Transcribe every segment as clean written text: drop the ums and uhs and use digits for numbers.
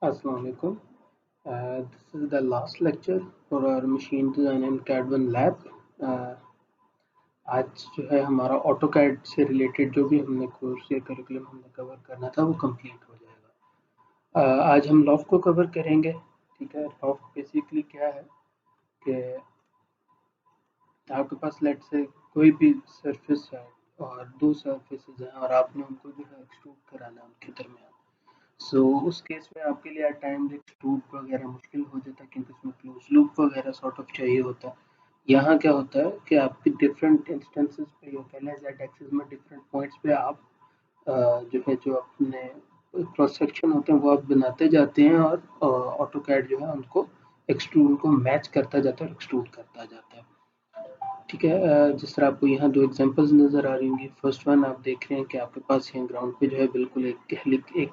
Assalamu alaikum. This is the last lecture for our machine design and CAD 1 lab. Uh, आज जो है हमारा AutoCAD से related जो भी हमने कोर्स या करिकुलम हमने कवर करना था वो कंप्लीट हो जाएगा। आज हम लॉफ्ट को कवर करेंगे। ठीक है, लॉफ्ट बेसिकली क्या है कि आपके पास लेट से कोई भी सरफेस है और दो सरफेसेस हैं और आपने उनको जो है एक्सट्रूड कराना है उनके दरमियान। सो उस केस में आपके लिए एट टाइम्स एक्सट्रूड वगैरह मुश्किल हो जाता है क्योंकि उसमें क्लोज लूप वगैरह सॉर्ट ऑफ चाहिए होता है। यहाँ क्या होता है कि आपकी डिफरेंट इंस्टेंसेस पे या पहले जेड एक्सिस में डिफरेंट पॉइंट्स पे आप जो है जो अपने क्रॉस सेक्शन होते हैं वो आप बनाते जाते हैं और ऑटो कैड जो है उनको एक्सट्रूड को मैच करता जाता है और एक्सट्रूड करता जाता है। ठीक है, जिस तरह आपको यहाँ दो एग्जांपल्स नज़र आ रही होंगी। फर्स्ट वन आप देख रहे हैं कि आपके पास यहाँ ग्राउंड पे जो है बिल्कुल एक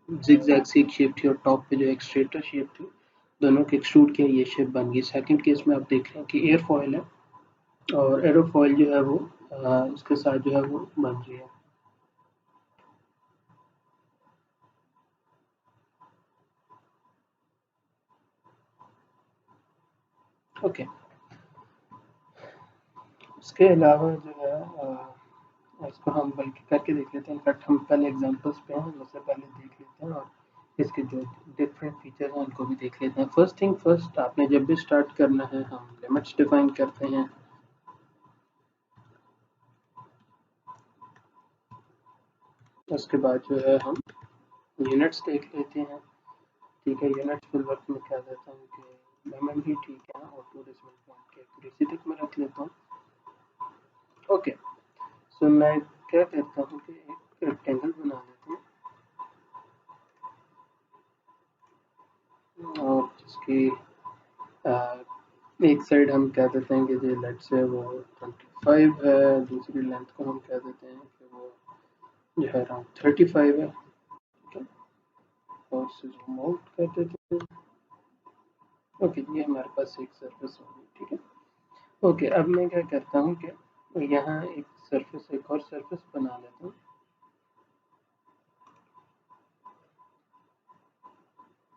जिगजैग सी एक शेप थी और टॉप पे जो एक स्ट्रेटर शेप थी, दोनों के एक्सट्रूड किया ये शेप बन गई। सेकंड केस में आप देख रहे हैं कि एयरफॉयल है और एरोफॉयल जो है वो इसके साथ जो है वो बन रही है। ओके, इसके अलावा जो है इसको हम बल्कि करके देख लेते हैं। इनफैक्ट हम पहले एग्जांपल्स पे हैं, उससे पहले देख लेते हैं और इसके जो डिफरेंट फीचर्स हैं उनको भी देख लेते हैं। फर्स्ट थिंग फर्स्ट, आपने जब भी स्टार्ट करना है हम लिमिट्स डिफाइन करते हैं। उसके बाद जो है हम यूनिट्स देख लेते हैं। ठीक है, यूनिट्स फिल वर्क में क्या देता हूँ कि एमएम ही ठीक है और 2 डेसिमल पॉइंट की एक्यूरेसी तक मैं रख लेता हूँ। ओके, सो मैं क्या करता हूँ कि एक रेक्टेंगल बना लेता हूँ और जिसकी एक साइड हम कह देते हैं कि जो लेट से वो 25 है, दूसरी लेंथ को हम कह देते हैं कि वो जो है अराउंड 35 है। ठीक है, और इसे जूम आउट कर देते हैं। ओके, ये हमारे पास एक सरफेस होगी। ठीक है, ओके, अब मैं क्या करता हूँ कि यहाँ एक सरफेस एक और सरफेस बना लेता हूँ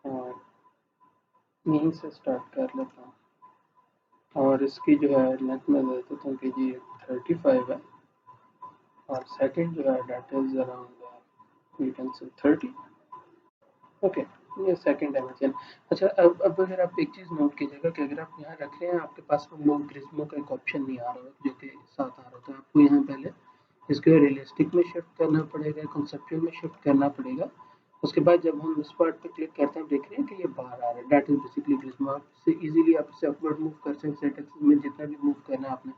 और यहीं से स्टार्ट कर लेता हूँ और इसकी जो है लेंथ में दे देता हूँ कि जी 35 है और सेकंड जो है date is around you can say 30। Okay, ये सेकंड डायमेंशन। अच्छा, अब अगर आप एक चीज़ नोट कीजिएगा कि अगर आप यहाँ रख रहे हैं आपके पास वो ग्रिज्मो का एक ऑप्शन नहीं आ रहा है जो कि साथ आ रहा था, आपको यहाँ पहले इसको रियलिस्टिक में शिफ्ट करना पड़ेगा, कंसेप्चुअल में शिफ्ट करना पड़ेगा। उसके बाद जब हम इस पार्ट पे क्लिक करते हैं देख रहे हैं कि ये बाहर आ रहा है, दैट इज बेसिकली ग्रिज्मो। आप इसे इजीली आप इसे अपवर्ड मूव कर सकते हैं, सेट एक्सिस में जितना भी मूव करना है आपने।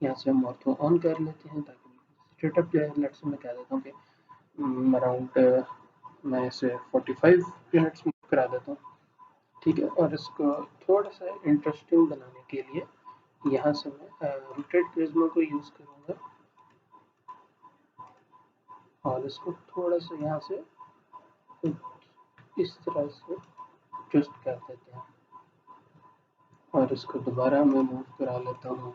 यहाँ से हम ऑर्थो ऑन कर लेते हैं ताकि स्ट्रेट अप जो है लेट्स मैं कह देता हूँ कि अराउंड मैं इसे 45 यूनिट्स मूव करा देता हूँ। ठीक है, और इसको थोड़ा सा इंटरेस्टिंग बनाने के लिए यहाँ से मैं रोटेट प्रिज्मा को यूज़ करूँगा और इसको थोड़ा सा यहाँ से इस तरह से ट्विस्ट कर देते हैं और इसको दोबारा मैं मूव करा लेता हूँ।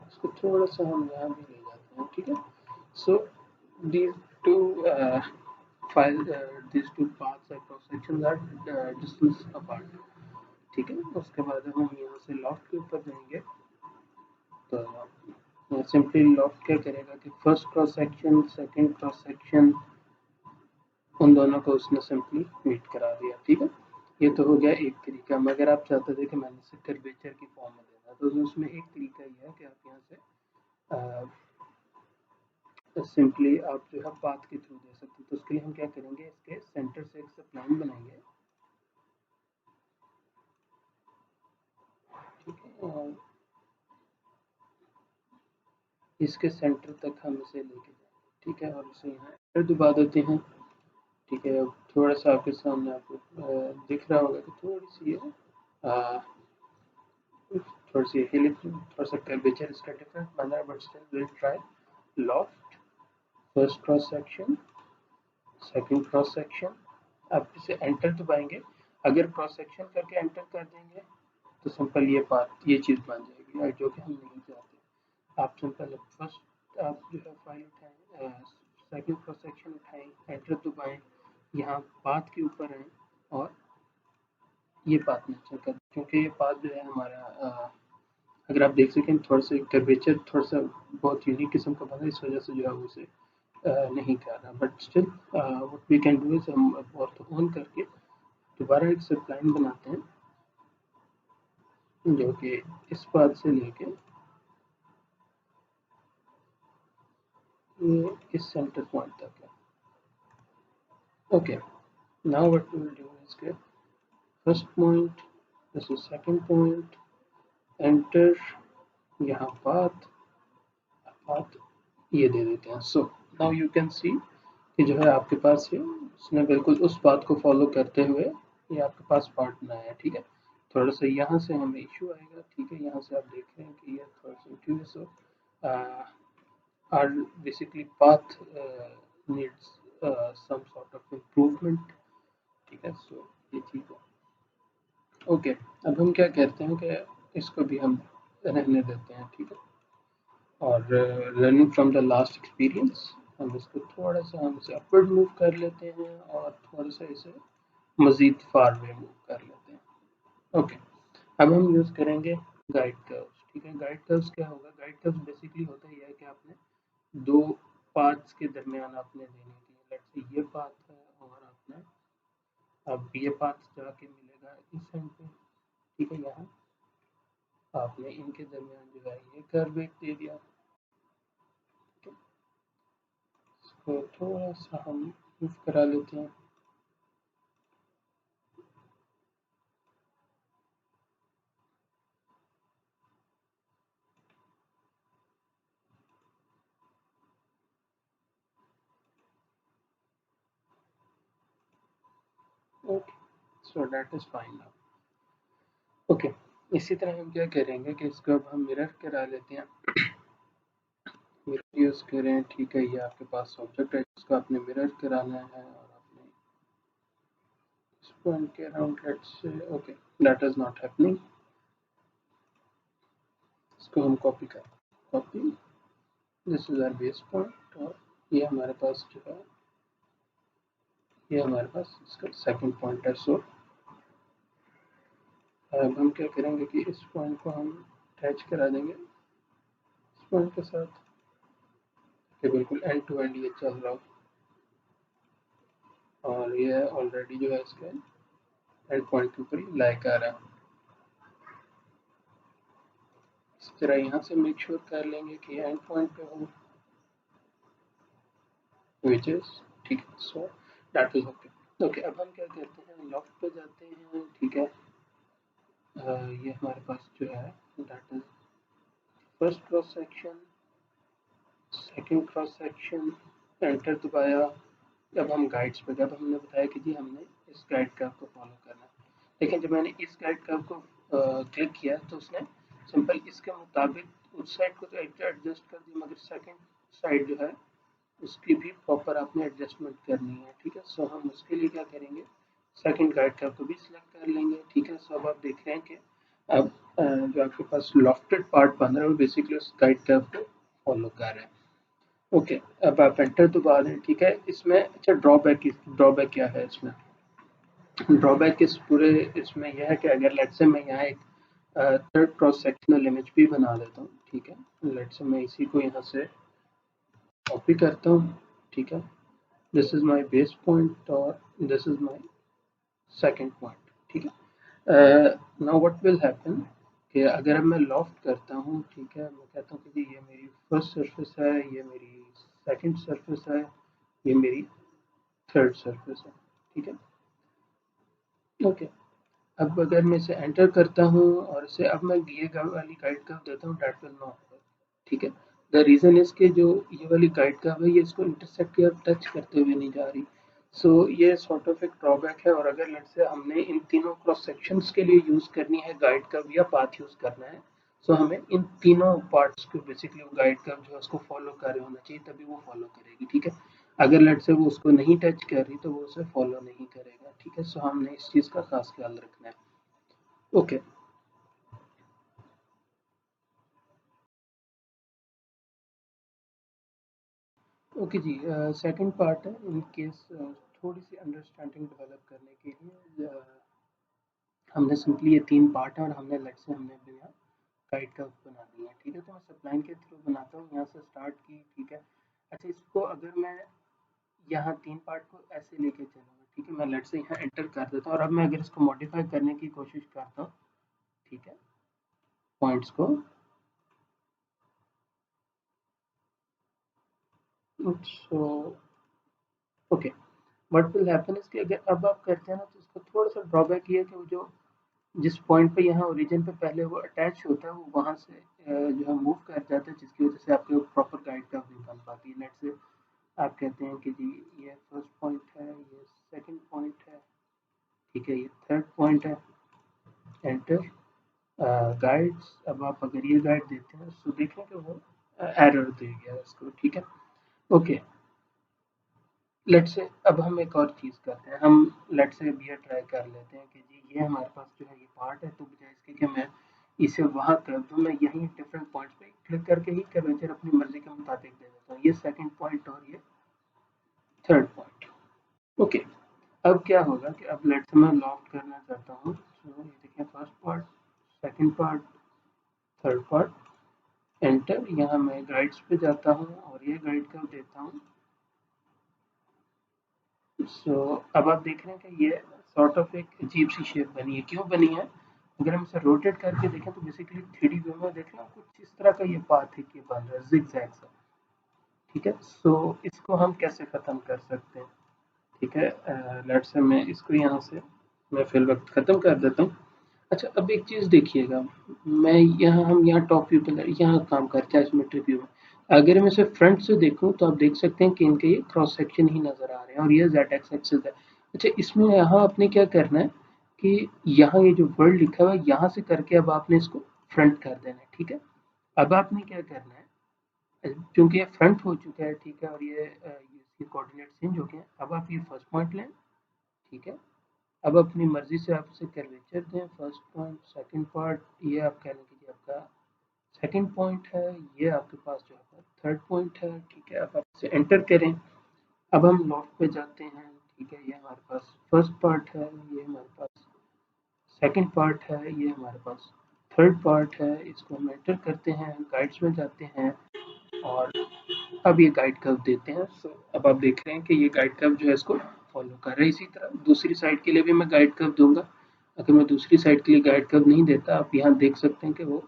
इसको थोड़ा सा हम यहाँ भी ले जाते हैं। ठीक है, सो these two file these two paths or cross sections are distance apart। ठीक है, उसके बाद हम यहाँ से लॉफ्ट के ऊपर जाएंगे तो सिंपली लॉफ्ट क्या करेगा कि first cross section second cross section उन दोनों को उसने सिंपली मीट करा दिया। ठीक है, ये तो हो गया एक तरीका। मगर आप चाहते थे कि मैंने इसे कर्वेचर की फॉर्म में देना, तो उसमें एक तरीका ये है कि आप यहाँ से सिंपली आप जो है पाथ के थ्रू दे सकते हैं। तो उसके लिए हम क्या करेंगे, इसके सेंटर से एक स्पलाइन बनाएंगे। ठीक है, और इसके सेंटर तक हम इसे लेके जाएंगे। ठीक है, और इसे यहाँ एंटर दबा देते हैं। ठीक है, अब थोड़ा सा आपके सामने आपको दिख रहा होगा कि थोड़ी सी है थोड़ी सी हिल, थोड़ा सा कर्वेचर इसका डिफरेंट बन रहा है, but still will try. Loft, first cross section, second cross section, आप इसे एंटर दबाएंगे। अगर क्रॉस सेक्शन करके एंटर कर देंगे तो सिंपल ये बात ये चीज़ बन जाएगी और जो कि हम नहीं चाहते। आप सिंपल फर्स्ट आप जो है फाइल उठाएं, सेकंड क्रॉस सेक्शन उठाएं, एंटर दबाएं, यहाँ पाथ के ऊपर आए और ये पाथ मेंशन कर, क्योंकि ये पाथ जो है हमारा अगर आप देख सकें थोड़ा सा कर्वेचर थोड़ा सा बहुत यूनिक किस्म का बना, इस वजह से जो है वो उसे नहीं कर रहा, but still what we can do is हम ऑर्थो ऑन करके दोबारा एक सबलाइन बनाते हैं जो कि इस पाथ से लेके ये इस सेंटर पॉइंट तक है। Okay, now what we will do is के first point, this is second point, enter, यहाँ पाथ पाथ ये दे देते हैं। So now you can see कि जो है आपके पास ये उसने बिल्कुल उस बात को फॉलो करते हुए ये आपके पास पार्ट बनाया है। ठीक है, थोड़ा सा यहाँ से हमें इशू आएगा। ठीक है, यहाँ से आप देख रहे हैं कि ये थोड़ा सा इशू है। So our basically path needs some sort of improvement. ठीक है, सो ये चीज़ है। ओके, अब हम क्या कहते हैं कि इसको भी हम रहने देते हैं। ठीक है, और learning from the last experience हम इसको थोड़ा सा हम इसे अपवर्ड मूव कर लेते हैं और थोड़ा सा इसे मजीद फार वे मूव कर लेते हैं। ओके, अब हम यूज़ करेंगे गाइड कर्व्स। ठीक है, गाइड कर्व्स क्या होगा? गाइड कर्व्स बेसिकली होता ही है कि आपने दो पाथ्स के दरमियान आपने देनी थी। लेट्स से ये पाथ है और आपने अब ये पाथ जाके मिलेगा इस एंड पे। ठीक है, यहाँ आपने इनके दरमियान जो है ये कर्व एक दे दिया। इसको थोड़ा सा हम मूव करा लेते हैं। Okay, so that is fine now. Okay, इसी तरह हम क्या करेंगे कि इसको अब हम मिरर करा लेते हैं। मिरर यूज करें। ठीक है, ये आपके पास ऑब्जेक्ट है जिसको आपने मिरर कराना है और आपने इस पॉइंट के around let's say okay that is not happening. इसको हम कॉपी कर copy, this is our base point और ये हमारे पास जो है ये हमारे पास इसका सेकंड पॉइंट है। सो अब हम क्या करेंगे कि इस पॉइंट को हम अटैच करा देंगे इस पॉइंट के साथ कि बिल्कुल एंड टू एंड ये चल रहा हो, और ये ऑलरेडी जो है इसके एंड पॉइंट के ऊपर ही लाई कर रहा है। इस तरह यहाँ से मेक श्योर कर लेंगे कि एंड पॉइंट पे हो, विच इज ठीक है। So that is okay. Okay, अब हम क्या करते हैं, लॉफ्ट पे जाते हैं। ठीक है, ये हमारे पास जो है that is first cross section, second cross section, enter दबाया। अब हम गाइड्स पे, जब हमने बताया कि जी हमने इस गाइड कर्व को फॉलो करना है, लेकिन जब मैंने इस गाइड कर्व को क्लिक किया तो उसने सिंपल इसके मुताबिक उस साइड को तो एडजस्ट कर दी, मगर सेकंड साइड जो है उसकी भी प्रॉपर आपने एडजस्टमेंट करनी है। ठीक है, सो हम उसके लिए क्या करेंगे, सेकंड गाइड कर्व को भी सिलेक्ट कर लेंगे। ठीक है, सो अब आप देख रहे हैं कि अब जो आपके पास लॉफ्टेड पार्ट बन रहा है वो बेसिकली उस गाइड कर्व को फॉलो कर रहा है। ओके, अब आप एंटर दबा दें। ठीक है, इसमें अच्छा ड्रॉबैक क्या है इसमें? ड्रॉबैक इस पूरे इसमें यह है कि अगर लेट्स से मैं यहाँ एक थर्ड क्रॉस सेक्शनल इमेज भी बना देता हूँ। ठीक है, लेट्स से मैं इसी को यहाँ से कॉपी करता हूँ। ठीक है, this is my base point और this is my second point. ठीक है, नाउ व्हाट विल हैपन कि अगर अब मैं लॉफ्ट करता हूँ, ठीक है, मैं कहता हूँ कि जी ये मेरी फर्स्ट सरफेस है, ये मेरी सेकंड सरफेस है, ये मेरी थर्ड सरफेस है। ठीक है, ओके, अब अगर मैं इसे एंटर करता हूँ और इसे अब मैं ये वाली गाइड कर्व देता हूँ, दैट विल नॉट वर्क। ठीक है, द रीज़न इज के जो ये वाली गाइड कर्व है ये इसको इंटरसेक्ट या टच करते हुए नहीं जा रही। सो ये सॉर्ट ऑफ एक ड्रॉबैक है। और अगर लेट्स से हमने इन तीनों क्रॉस सेक्शंस के लिए यूज़ करनी है गाइड कर्व या पाथ यूज़ करना है, सो हमें इन तीनों पार्ट्स को बेसिकली वो गाइड कर्व जो है उसको फॉलो कर रहे होना चाहिए, तभी वो फॉलो करेगी। ठीक है, अगर लेट्स से वो उसको नहीं टच कर रही तो वो उसे फॉलो नहीं करेगा। ठीक है, सो हमने इस चीज़ का खास ख्याल रखना है। ओके, ओके जी, सेकंड पार्ट है इन केस थोड़ी सी अंडरस्टैंडिंग डेवलप करने के लिए हमने सिंपली ये 3 पार्ट हैं और हमने लेट से हमने भी यहाँ गाइड कर्व बना दिया है, ठीक है? तो मैं सप्लाइन के थ्रू बनाता हूँ, यहाँ से स्टार्ट की, ठीक है? अच्छा, इसको अगर मैं यहाँ 3 पार्ट को ऐसे लेके चलूँगा, ठीक है? मैं लेट से यहाँ एंटर कर देता हूँ और अब मैं अगर इसको मॉडिफाई करने की कोशिश करता हूँ, ठीक है? पॉइंट्स को so okay, what will happen is कि अगर अब आप करते हैं ना तो इसका थोड़ा-सा ड्रॉबैक ये है कि वो जो जिस पॉइंट पे यहाँ ओरिजिन पे पहले वो अटैच होता है वो वहाँ से जो है मूव कर जाता है, जिसकी वजह से आपके प्रॉपर गाइड कर्व नहीं बन पाती है। लेट से आप कहते हैं कि जी ये फर्स्ट पॉइंट है, ये सेकंड पॉइंट है, ठीक है, ये थर्ड पॉइंट है, एंटर गाइड्स। अब आप अगर ये गाइड देते हैं तो देखें कि वो एरर दे गया इसको, ठीक है? ओके, लेट से अब हम एक और चीज़ करते हैं, हम लेट से अब ये ट्राई कर लेते हैं कि जी ये हमारे पास जो है ये पार्ट है, तो बजाय इसके कि मैं इसे वहाँ कर दूँ, मैं यहीं डिफरेंट पॉइंट्स पे क्लिक करके ही कर्वेचर अपनी मर्जी के मुताबिक दे देता हूँ, ये सेकंड पॉइंट और ये थर्ड पॉइंट। ओके, अब क्या होगा कि अब लेट से मैं लॉक करना चाहता हूँ, तो ये देखिए first part, second part, third part, enter. यहाँ मैं गाइड्स पे जाता हूँ और ये गाइड कर देता हूँ। अब आप देख रहे हैं कि ये सॉर्ट ऑफ एक अजीब सी शेप बनी है, क्यों बनी है? अगर हम इसे रोटेट करके देखें तो बेसिकली 3D व्यू में देख रहे हैं कुछ इस तरह का ये पाथ है कि बन रहा है जिगजैग सा, ठीक है? इसको हम कैसे खत्म कर सकते हैं, ठीक है? लेट्स से मैं इसको यहाँ से मैं फिल वक्त खत्म कर देता हूँ। अच्छा, अब एक चीज़ देखिएगा, मैं यहाँ हम यहाँ टॉप व्यू पे यहाँ काम करते हैं आइसोमेट्रिक व्यू में। अगर मैं इसे फ्रंट से देखूँ तो आप देख सकते हैं कि इनके ये क्रॉस सेक्शन ही नज़र आ रहे हैं और ये जेड एक्स एक्सिस है। अच्छा, इसमें यहाँ आपने क्या करना है कि यहाँ ये जो वर्ड लिखा हुआ है यहाँ से करके अब आपने इसको फ्रंट कर देना है, ठीक है? अब आपने क्या करना है, क्योंकि ये फ्रंट हो चुका है, ठीक है, और ये इसके कोऑर्डिनेट चेंज हो गए हैं। अब आप ये फर्स्ट पॉइंट लें, ठीक है? अब अपनी मर्जी से आप इसे कर्वेचर दें, फर्स्ट पॉइंट, सेकंड पार्ट, ये आप कह लें कि आपका सेकंड पॉइंट है, ये आपके पास जो है थर्ड पॉइंट है, ठीक है? अब आप इसे एंटर करें। अब हम लॉफ्ट पे जाते हैं, ठीक है, ये हमारे पास फर्स्ट पार्ट है, ये हमारे पास सेकंड पार्ट है, ये हमारे पास थर्ड पार्ट है, इसको हम एंटर करते हैं, गाइड्स में जाते हैं और अब ये गाइड कर्व देते हैं। अब आप देख रहे हैं कि ये गाइड कर्व जो है इसको फॉलो कर रहा है। इसी तरह दूसरी साइड के लिए भी मैं गाइड कर्व दूंगा। अगर मैं दूसरी साइड के लिए गाइड कर्व नहीं देता, आप यहाँ देख सकते हैं कि वो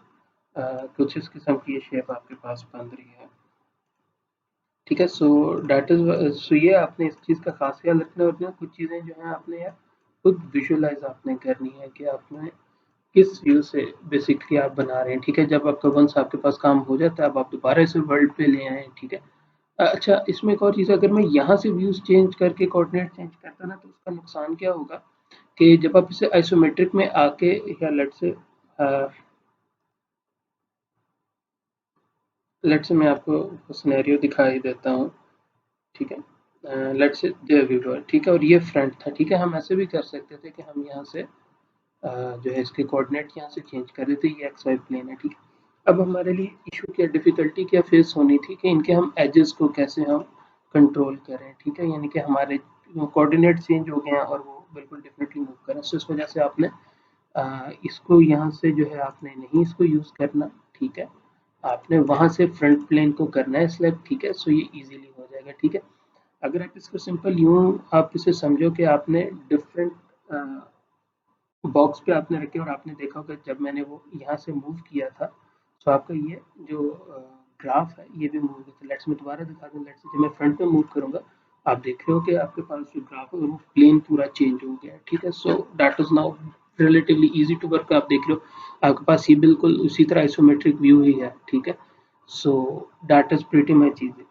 कुछ इस किस्म की ये शेप आपके पास बन रही है, ठीक है? सो ये आपने इस चीज़ का खास ख्याल रखना है और कुछ चीज़ें जो है आपने यार खुद विजुअलाइज आपने करनी है कि आपने किस व्यू से बेसिकली आप बना रहे हैं, ठीक है? जब आपका वंस आपके पास काम हो जाता है, अब आप दोबारा इसे वर्ल्ड पे ले आए, ठीक है? अच्छा, इसमें एक और चीज़, अगर मैं यहाँ से व्यूज़ चेंज करके कोऑर्डिनेट चेंज करता ना तो उसका नुकसान क्या होगा कि जब आप इसे आइसोमेट्रिक में आके या लेट से मैं आपको सिनेरियो दिखाई देता हूँ, ठीक है? लेट से व्यूअर, ठीक है, और ये फ्रंट था, ठीक है? हम ऐसे भी कर सकते थे कि हम यहाँ से जो है इसके कोऑर्डिनेट यहाँ से चेंज कर देते, ये एक्स वाई प्लेन है, ठीक है? अब हमारे लिए इशू क्या, डिफिकल्टी क्या फेस होनी थी कि इनके हम एजेस को कैसे हम कंट्रोल करें, ठीक है? यानी कि हमारे कोऑर्डिनेट चेंज हो गए हैं और वो बिल्कुल डिफरेंटली मूव करें, तो इस वजह से आपने इसको यहाँ से जो है आपने नहीं इसको यूज़ करना, ठीक है? आपने वहाँ से फ्रंट प्लेन को करना है सिलेक्ट, ठीक है? सो ये इजीली हो जाएगा, ठीक है? अगर आप इसको सिंपल यूँ आप इसे समझो कि आपने डिफरेंट बॉक्स पे आपने रखे और आपने देखा होगा जब मैंने वो यहाँ से मूव किया था, तो आपका ये जो ग्राफ है ये भी मूव हो गया था। लेट्स मैं दोबारा दिखा दूँ, लेट्स जब मैं फ्रंट पे मूव करूँगा, आप देख रहे हो कि आपके पास जो ग्राफ है वो प्लेन पूरा चेंज हो गया है, ठीक है? So that is now relatively easy to work. आप देख रहे हो आपके पास ये बिल्कुल उसी तरह आइसोमेट्रिक व्यू ही है, ठीक है? So that is pretty much easy,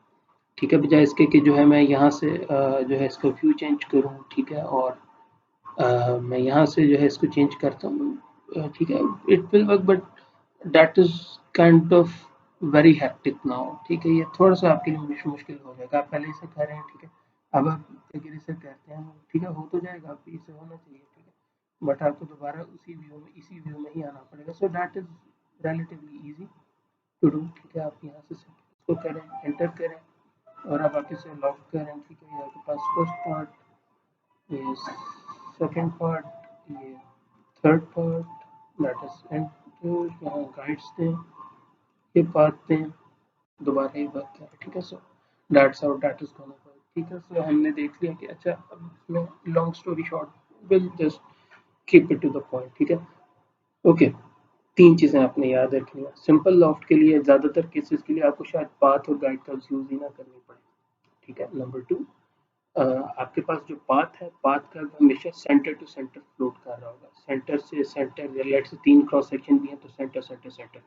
ठीक है? बजाय इसके कि जो है मैं यहाँ से जो है इसका व्यू चेंज करूँ, ठीक है? और मैं यहाँ से जो है इसको चेंज करता हूँ, ठीक है? It will work but that is kind of very hectic now, ठीक है? ये थोड़ा सा आपके लिए मुश्किल हो जाएगा। आप पहले इसे कर रहे हैं, ठीक है? अब आप अगर इसे करते हैं, ठीक है, हो तो जाएगा, आप इसे होना चाहिए, ठीक है? बट आपको दोबारा उसी व्यू में इसी व्यू में ही आना पड़ेगा। So that is relatively easy to do, ठीक है? आप यहाँ से इसको करें, एंटर करें, और अब आप इसे लॉफ्ट करें, ठीक है, ये आपके पास फर्स्ट पार्ट, ये सेकंड पार्ट, ये third part, that is and, यहाँ गाइड्स दें, ये बात दें, दोबारा ये बात करें, ठीक है। So that's how that is gonna work, ठीक है। सो हमने देख लिया कि अच्छा, अब इसमें long story short will just keep it to the point, ठीक है। ओके, तीन चीजें आपने याद रखनी है। सिंपल लॉफ्ट के लिए ज्यादातर केसेस के लिए आपको शायद पाथ और गाइड कर्व्स यूज ही ना करनी पड़े, ठीक है। नंबर टू, आपके पास जो पाथ है, पाथ का हमेशा सेंटर टू सेंटर फ्लोट कर रहा होगा, सेंटर से सेंटर, लेट से तीन क्रॉस सेक्शन भी है तो सेंटर सेंटर सेंटर।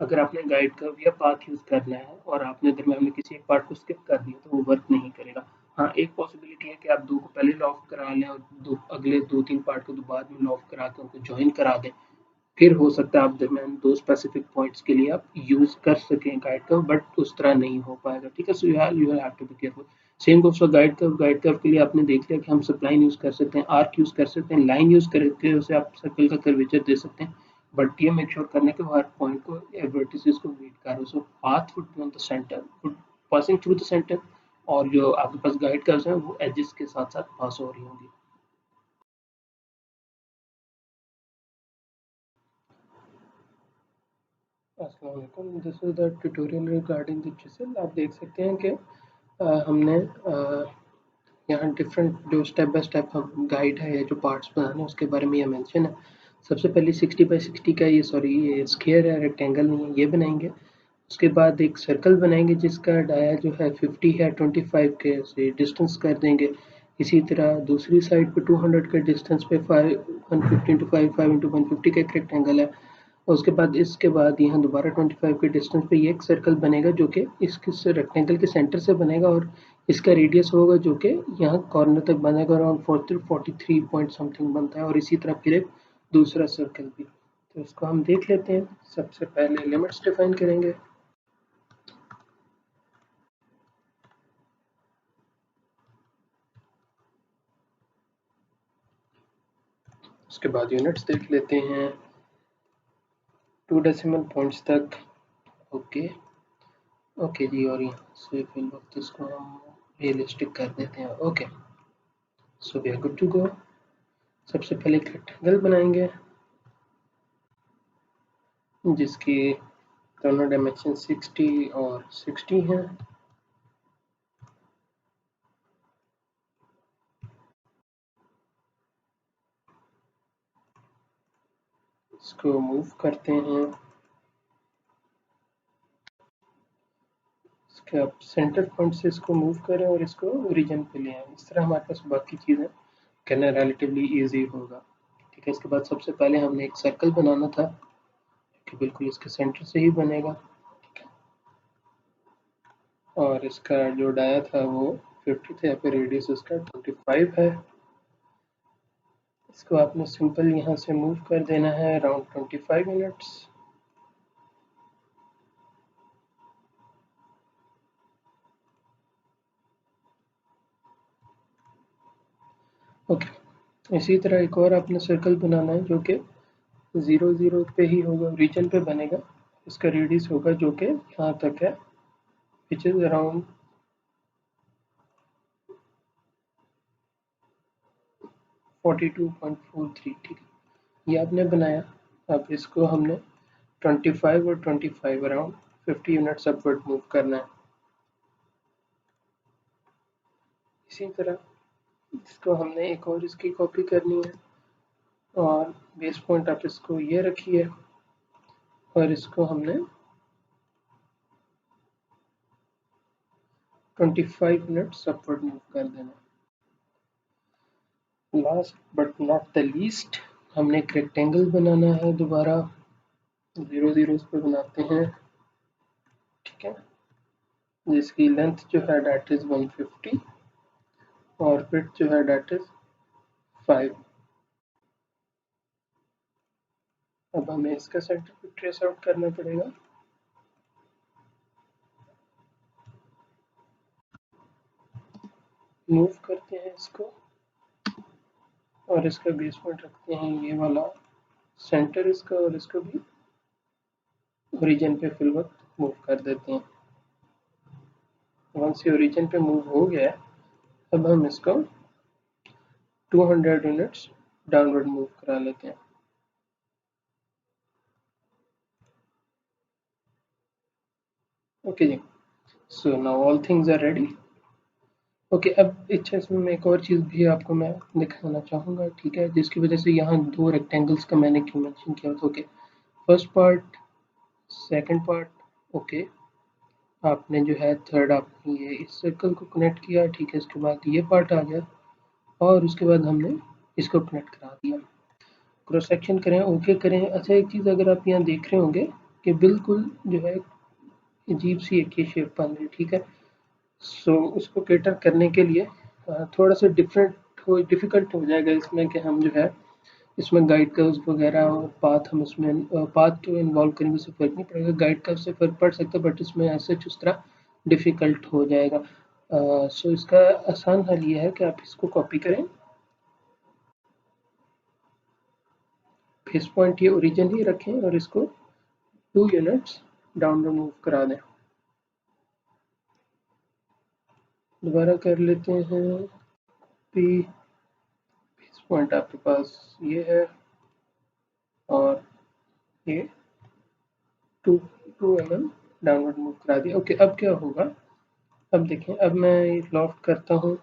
अगर आपने गाइड कर्व या पाथ यूज करना है और आपने दरम्यान में किसी एक पार्ट को स्किप कर दिया तो वो वर्क नहीं करेगा। हाँ, एक पॉसिबिलिटी है कि आप दो को पहले लॉक करा लें और दो अगले दो तीन पार्ट को बाद में लॉक करा के उनको ज्वाइन करा दें, फिर हो सकता है आप दरम्यान दो स्पेसिफिक पॉइंट्स के लिए आप यूज कर सकें गाइड कर्व, बट उस तरह नहीं हो पाएगा, ठीक है। So you have to be careful. Same goes for guide curve. Guide curve के लिए आपने देख लिया कि हम सप्लाइन यूज कर सकते हैं, आर्क यूज कर सकते हैं, लाइन यूज करके उसे आप सर्कल का कर्वेचर दे सकते हैं, बट ये मेक श्योर करने के हर पॉइंट को वर्टिसेस को मीट कर रहे हो। So path would be on the centre, would passing through the centre, और जो आपके पास गाइड कर्व्स हैं वो एजेस के साथ साथ पास हो रही होंगी। अस्सलाम वालेकुम, this is the tutorial regarding the चिसल। आप देख सकते हैं कि हमने यहाँ डिफरेंट जो स्टेप बाय स्टेप हम गाइड है या जो पार्ट्स बनाने हैं उसके बारे में ये मेंशन है। सबसे पहले 60 बाय 60 का ये सॉरी ये स्क्वायर है, रेक्टेंगल नहीं है, ये बनाएंगे। उसके बाद एक सर्कल बनाएंगे जिसका डाया जो है 50 है, 25 के से डिस्टेंस कर देंगे। इसी तरह दूसरी साइड पे 200 के डिस्टेंस पे 5 150 इंटू 5 5 इंटू 150 का एक रेक्टेंगल है। और उसके बाद इसके बाद यहाँ दोबारा 25 के डिस्टेंस पे ये एक सर्कल बनेगा जो कि इस रेक्टेंगल के सेंटर से बनेगा, और इसका रेडियस होगा जो कि यहाँ कॉर्नर तक बनेगा, अराउंड 43 पॉइंट समथिंग बनता है। और इसी तरह फिर एक दूसरा सर्कल भी। तो इसको हम देख लेते हैं। सबसे पहले लिमिट्स डिफाइन करेंगे। उसके बाद यूनिट्स देख लेते हैं 2 डेसिमल पॉइंट्स तक। ओके, ओके जी, और यहाँ से फिर वक्त इसको हम रियलिस्टिक कर देते हैं। Okay, so we are good to go. सबसे पहले एक रेक्टेंगल बनाएंगे जिसकी दोनों डायमेंशन 60 और 60 हैं। इसको मूव करते हैं, इसके आप सेंटर पॉइंट से इसको मूव करें और इसको ओरिजिन पे ले आए। इस तरह हमारे पास बाकी चीज़ें करना रिलेटिवली इजी होगा, ठीक है। इसके बाद सबसे पहले हमने एक सर्कल बनाना था कि बिल्कुल इसके सेंटर से ही बनेगा, ठीक है। और इसका जो डाया था वो 50 था, यहाँ पे रेडियस इसका 25 है। इसको आपने सिंपल यहाँ से मूव कर देना है अराउंड 25 मिनट्स। ओके, इसी तरह एक और आपने सर्कल बनाना है जो कि 0 0 पे ही होगा, रीजन पे बनेगा। इसका रेडियस होगा जो कि यहाँ तक है, विच इज अराउंड 42.43, ठीक है। ये आपने बनाया। अब इसको हमने 25 और 25 अराउंड 50 यूनिट्स अपवर्ड मूव करना है। इसी तरह इसको हमने एक और इसकी कॉपी करनी है, और बेस पॉइंट आप इसको ये रखिए और इसको हमने 25 मिनट्स अपवर्ड मूव कर देना। Last but not the least, हमने एक रेक्टेंगल बनाना है दोबारा, 0 0 पे बनाते हैं, ठीक है, जिसकी लेंथ जो है डेट इज 150 और विड्थ जो है डेट इज 5। अब हमें इसका सेंटर भी ट्रेस आउट करना पड़ेगा। मूव करते हैं इसको और इसका बेस पॉइंट रखते हैं ये वाला सेंटर इसका, और इसको भी ओरिजिन पे फिल वक्त मूव कर देते हैं। वंस ये ओरिजिन पे मूव हो गया है, अब हम इसको 200 यूनिट्स डाउनवर्ड मूव करा लेते हैं। ओके जी, so now all things are ready. Okay, अब इसमें मैं एक और चीज़ भी आपको मैं दिखाना चाहूँगा, ठीक है, जिसकी वजह से यहाँ दो रेक्टेंगल्स का मैंने क्यों मेंशन किया था। Okay, first part, second part. Okay, आपने जो है थर्ड आपने ये इस सर्कल को कनेक्ट किया, ठीक है, इसके बाद ये पार्ट आ गया और उसके बाद हमने इसको कनेक्ट करा दिया। क्रॉस सेक्शन करें, ओके करें। अच्छा, एक चीज़ अगर आप यहाँ देख रहे होंगे कि बिल्कुल जो है अजीब सी एक ही शेप बन रही है, ठीक है। सो उसको कैटर करने के लिए थोड़ा सा डिफ़िकल्ट हो जाएगा इसमें कि हम जो है इसमें गाइड कर्व्स वगैरह और पाथ हम इसमें पाथ तो इन्वॉल्व करेंगे, उससे फ़र्क नहीं पड़ेगा, गाइड कर्व से फ़र्क पड़ सकता है, बट इसमें ऐसे उस तरह डिफ़िकल्ट हो जाएगा। सो इसका आसान हल ये है कि आप इसको कॉपी करें, फेस पॉइंट ये ओरिजिन ही रखें और इसको 2 यूनिट्स डाउनवर्ड मूव करा दें। दोबारा कर लेते हैं पी, फेस पॉइंट आपके पास ये है और ये 2 mm डाउनवर्ड मूव करा दिया। ओके, अब क्या होगा, अब देखें, अब मैं ये लॉफ्ट करता हूँ,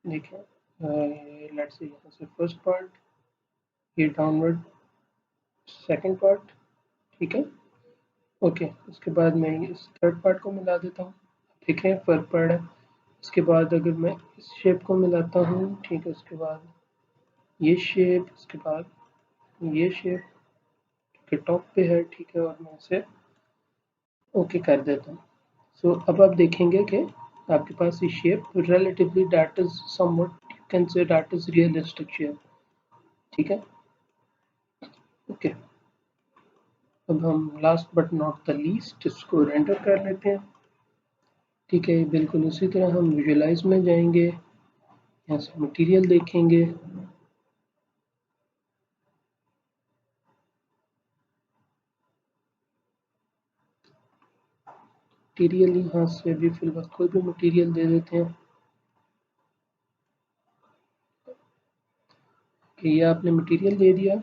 देखें, लेट्स से यहाँ से फर्स्ट पार्ट, ये डाउनवर्ड सेकंड पार्ट, ठीक है। ओके, उसके बाद मैं इस थर्ड पार्ट को मिला देता हूँ, देख रहे हैं फर्क पड़ रहा है। इसके बाद अगर मैं इस शेप को मिलाता हूँ, ठीक है, उसके बाद ये शेप, उसके बाद ये शेप के टॉप पे है, ठीक है, और मैं इसे ओके कर देता हूँ। सो अब आप देखेंगे कि आपके पास ये shape relatively that is somewhat you can say that is realistic shape, ठीक है। ओके, अब हम last but not the least इसको रेंडर कर लेते हैं, ठीक है। बिल्कुल उसी तरह हम विजुअलाइज में जाएंगे, यहाँ से मटेरियल देखेंगे, मटेरियल यहाँ से भी फिलहाल कोई भी मटेरियल दे देते हैं कि ये आपने मटेरियल दे दिया,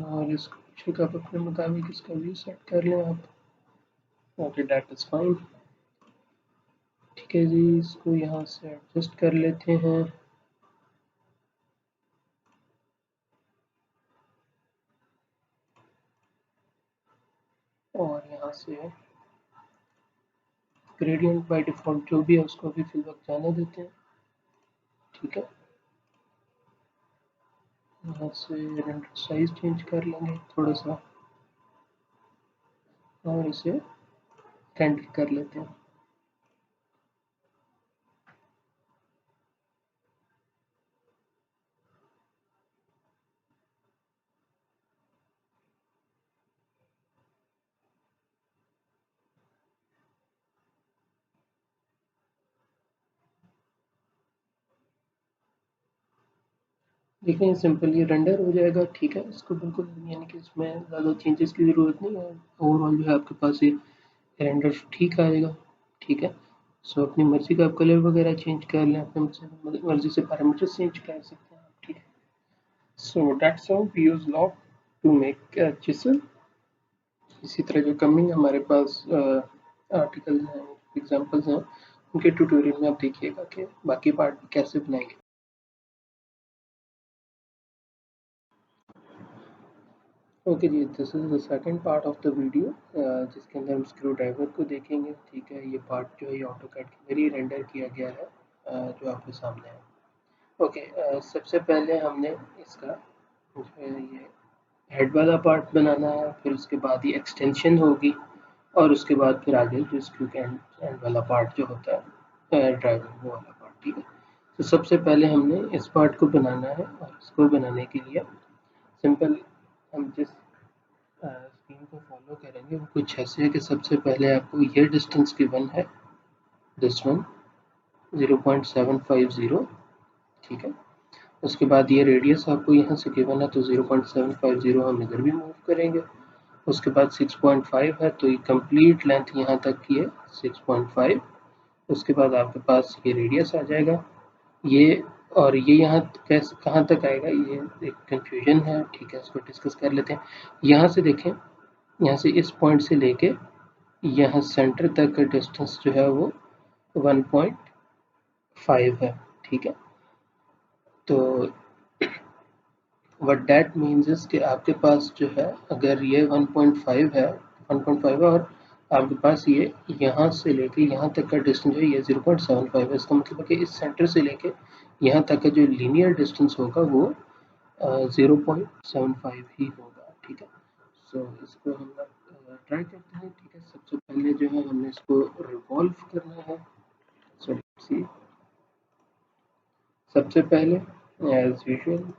और इसको पीछे का अपने मुताबिक इसका व्यू सेट कर लें आप। ओके, दैट इज फाइन, ठीक है जी, इसको यहाँ से एडजस्ट कर लेते हैं, और यहाँ से ग्रेडियंट बाय डिफ़ॉल्ट जो भी है उसको भी फिल वक्त जाने देते हैं, ठीक है। यहाँ से रेंडर साइज चेंज कर लेंगे थोड़ा सा और इसे रेंडर कर लेते हैं। देखिए सिंपल ये रेंडर हो जाएगा, ठीक है, इसको बिल्कुल यानी कि इसमें ज़्यादा चेंजेस की ज़रूरत नहीं है, ओवरऑल जो है आपके पास ये रेंडर ठीक आएगा, ठीक है। सो अपनी मर्ज़ी का आप कलर वगैरह चेंज कर लें, अपनी मर्ज़ी से पैरामीटर्स चेंज कर सकते हैं, ठीक है। So that's how we use lock to make chisel. इसी तरह जो कमिंग हमारे पास आर्टिकल्स हैं, एग्जांपल्स हैं, उनके ट्यूटोरियल में आप देखिएगा कि बाकी पार्ट कैसे बनाएंगे। ओके जी, this is the second part of the video, जिसके अंदर हम स्क्रू ड्राइवर को देखेंगे, ठीक है। ये पार्ट जो है ये ऑटोकैड के जरिए रेंडर किया गया है, जो आपके सामने है। ओके, सबसे पहले हमने इसका जो है ये हेड वाला पार्ट बनाना है, फिर उसके बाद ये एक्सटेंशन होगी और उसके बाद फिर आगे जो स्क्रू के एंड वाला पार्ट जो होता है ड्राइवर वो वाला पार्ट, ठीक है। तो सबसे पहले हमने इस पार्ट को बनाना है और इसको बनाने के लिए सिंपल हम जिस स्कीम को फॉलो करेंगे वो कुछ ऐसे है कि सबसे पहले आपको ये डिस्टेंस गिवन है, दिस वन 0.750, ठीक है। उसके बाद ये रेडियस आपको यहाँ से गिवन है तो 0.750 हम इधर भी मूव करेंगे। उसके बाद 6.5 है तो ये कंप्लीट लेंथ यहाँ तक की है 6.5। उसके बाद आपके पास ये रेडियस आ जाएगा ये, और ये यहाँ कैसे कहाँ तक आएगा ये एक कंफ्यूजन है, ठीक है, इसको डिस्कस कर लेते हैं। यहाँ से देखें, यहाँ से इस पॉइंट से लेके यहाँ सेंटर तक का डिस्टेंस जो है वो 1.5 है, ठीक है। तो व्हाट दैट मीन्स इज कि आपके पास जो है अगर ये 1.5 है, 1.5 है और आपके पास ये यहाँ से लेके यहाँ तक का डिस्टेंस है ये 0.75 है, इसका मतलब है कि इस सेंटर से लेके यहाँ तक का जो लीनियर डिस्टेंस होगा वो 0.75 ही होगा, ठीक है। सो इसको हम ट्राई करते हैं, ठीक है। सबसे पहले जो है हमने इसको रिवॉल्व करना है। सो सी सबसे पहले एज यूजुअल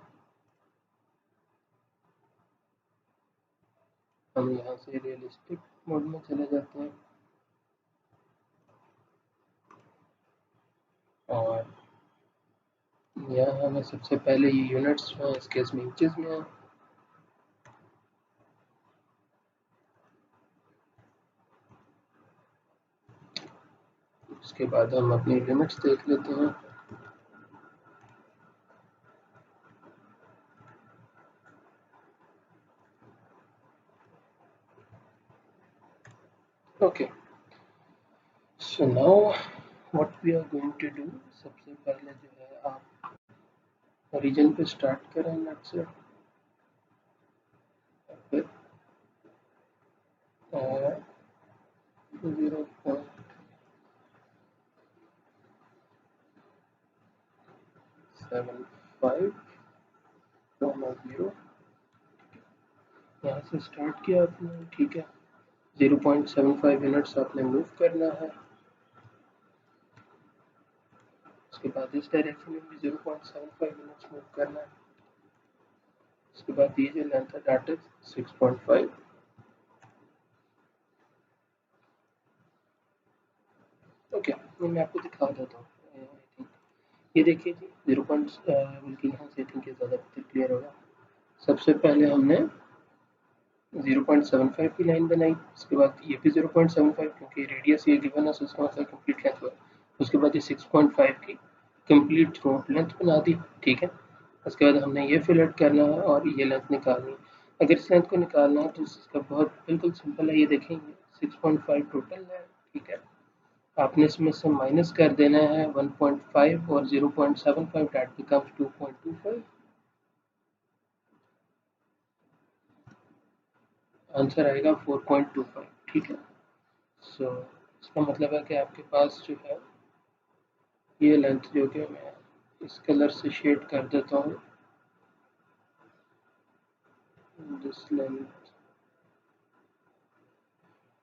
हम यहाँ से रियलिस्टिक मोड में चले जाते हैं और यहाँ हमें सबसे पहले ये यूनिट्स जो है इस केस में इंचेस में है। उसके बाद हम अपनी लिमिट्स देख लेते हैं। Okay, so now what we are going to do, सबसे पहले जो है आप ओरिजिन पे स्टार्ट करें नेट से, फिर 0.75 यहाँ से स्टार्ट किया आपने, ठीक है। 0.75 यूनिट्स आपने मूव करना है। उसके बाद इस डायरेक्शन में भी 0.75 यूनिट्स मूव करना है। उसके बाद ये जो लेंथ है दैट इज 6.5। ओके, मैं आपको दिखा देता हूँ। आई थिंक ये देखिए जी 0. बल्कि यहाँ से आई थिंक ये ज़्यादा क्लियर होगा। सबसे पहले हमने 0.75 की लाइन बनाई, उसके बाद ये भी 0.75 क्योंकि रेडियस ये गिवन है, उसका मतलब कंप्लीट लेंथ हुआ। उसके बाद ये 6.5 की कंप्लीट थ्रोट लेंथ बना दी, ठीक है। उसके बाद हमने ये फिलेट करना है और ये लेंथ निकालनी है। अगर इस लेंथ को निकालना है तो इसका बहुत बिल्कुल सिंपल है, ये देखेंगे 6.5 टोटल है, ठीक है। आपने इसमें से माइनस कर देना है 1.5 और 0.75 दैट बिकम्स 2.25। आंसर आएगा 4.25, ठीक है। सो इसका मतलब है कि आपके पास जो है ये लेंथ जो कि मैं इस कलर से शेड कर देता हूँ, दिस लेंथ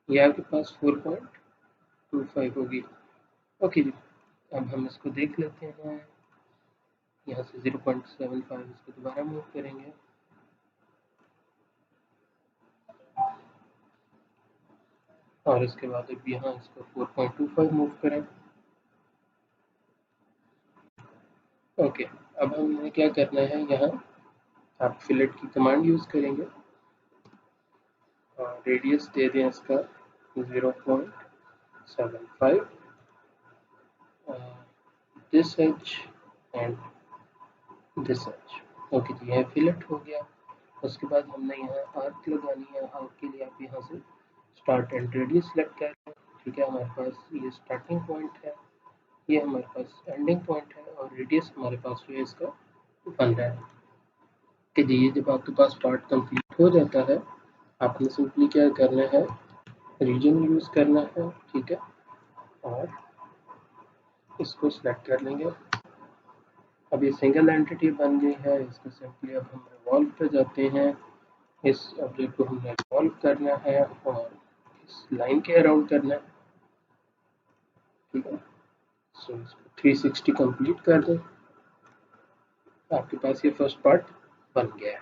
ये आपके पास 4.25 होगी। ओके जी, अब हम इसको देख लेते हैं। यहाँ से 0.75 इसको दोबारा मूव करेंगे और इसके बाद अब यहाँ इसको 4.25 मूव करें। ओके, अब हमें क्या करना है, यहाँ आप फिलेट की कमांड यूज़ करेंगे और रेडियस दे दें इसका 0.75, this edge and this edge. Okay जी, यह फिलेट हो गया। उसके बाद हमने यहाँ आर्क लगानी है। आर्क के लिए आप यहाँ से स्टार्ट एंड रेडियस सेलेक्ट कर लें, ठीक है। हमारे पास ये स्टार्टिंग पॉइंट है, ये हमारे पास एंडिंग पॉइंट है और रेडियस हमारे पास जो है इसका 1 है कि जी। ये जब आपके पास पार्ट कंप्लीट हो जाता है आपने सिंपली क्या करना है, रीजन यूज़ करना है, ठीक है, और इसको सिलेक्ट कर लेंगे। अब ये सिंगल एंटिटी बन गई है, इसको सिंपली अब हम रिवॉल्व पे जाते हैं। इस ऑब्जेक्ट को हमने रिवॉल्व करना है और इस लाइन के अराउंड करना है, ठीक है। सो इसको 360 कंप्लीट कर दें, आपके पास ये फर्स्ट पार्ट बन गया है।